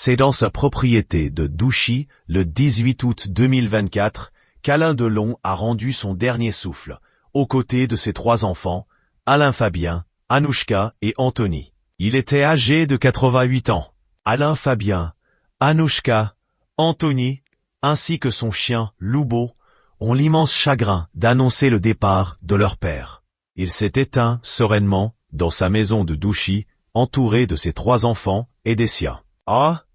C'est dans sa propriété de Douchy, le 18 août 2024, qu'Alain Delon a rendu son dernier souffle, aux côtés de ses 3 enfants, Alain Fabien, Anouchka et Anthony. Il était âgé de 88 ans. Alain Fabien, Anouchka, Anthony, ainsi que son chien, Loubo, ont l'immense chagrin d'annoncer le départ de leur père. Il s'est éteint sereinement dans sa maison de Douchy, entouré de ses 3 enfants et des siens. Ah,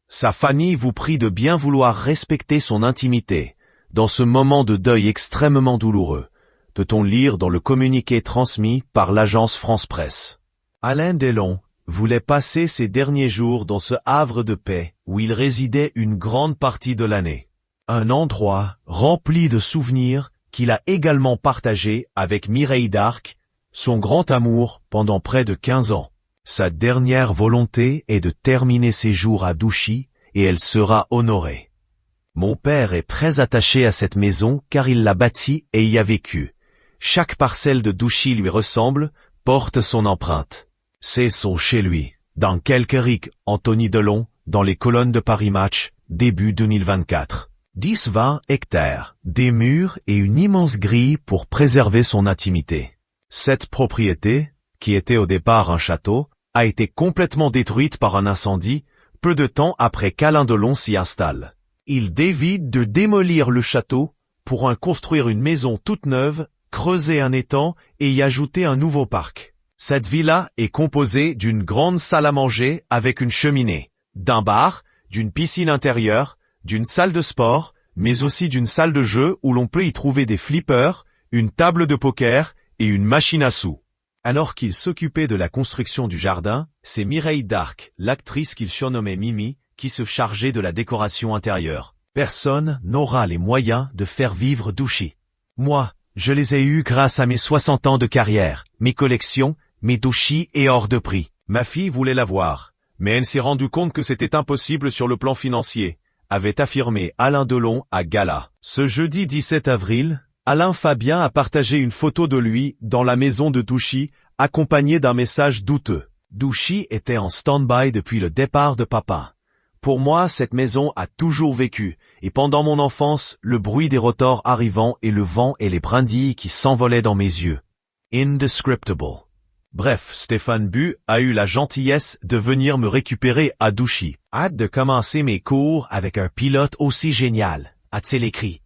sa famille vous prie de bien vouloir respecter son intimité dans ce moment de deuil extrêmement douloureux, peut-on lire dans le communiqué transmis par l'agence France Presse. Alain Delon voulait passer ses derniers jours dans ce havre de paix où il résidait une grande partie de l'année. Un endroit rempli de souvenirs qu'il a également partagé avec Mireille d'Arc, son grand amour pendant près de 15 ans. Sa dernière volonté est de terminer ses jours à Douchy et elle sera honorée. Mon père est très attaché à cette maison car il l'a bâtie et y a vécu. Chaque parcelle de Douchy lui ressemble, porte son empreinte. C'est son chez lui, dans Kelkerick, Anthony Delon, dans les colonnes de Paris Match, début 2024. 10-20 hectares, des murs et une immense grille pour préserver son intimité. Cette propriété, qui était au départ un château, a été complètement détruite par un incendie, peu de temps après qu'Alain Delon s'y installe. Il décide de démolir le château pour en construire une maison toute neuve, creuser un étang et y ajouter un nouveau parc. Cette villa est composée d'une grande salle à manger avec une cheminée, d'un bar, d'une piscine intérieure, d'une salle de sport, mais aussi d'une salle de jeu où l'on peut y trouver des flippers, une table de poker et une machine à sous. Alors qu'il s'occupait de la construction du jardin, c'est Mireille d'Arc, l'actrice qu'il surnommait Mimi, qui se chargeait de la décoration intérieure. Personne n'aura les moyens de faire vivre Douchy. Moi, je les ai eus grâce à mes 60 ans de carrière, mes collections, mes Douchy et hors de prix. Ma fille voulait l'avoir, mais elle s'est rendue compte que c'était impossible sur le plan financier, avait affirmé Alain Delon à Gala. Ce jeudi 17 avril, Alain Fabien a partagé une photo de lui dans la maison de Douchy, accompagnée d'un message douteux. Douchy était en stand-by depuis le départ de papa. Pour moi, cette maison a toujours vécu, et pendant mon enfance, le bruit des rotors arrivant et le vent et les brindilles qui s'envolaient dans mes yeux. Indescriptible. Bref, Stéphane Bu a eu la gentillesse de venir me récupérer à Douchy. Hâte de commencer mes cours avec un pilote aussi génial, a-t-il écrit.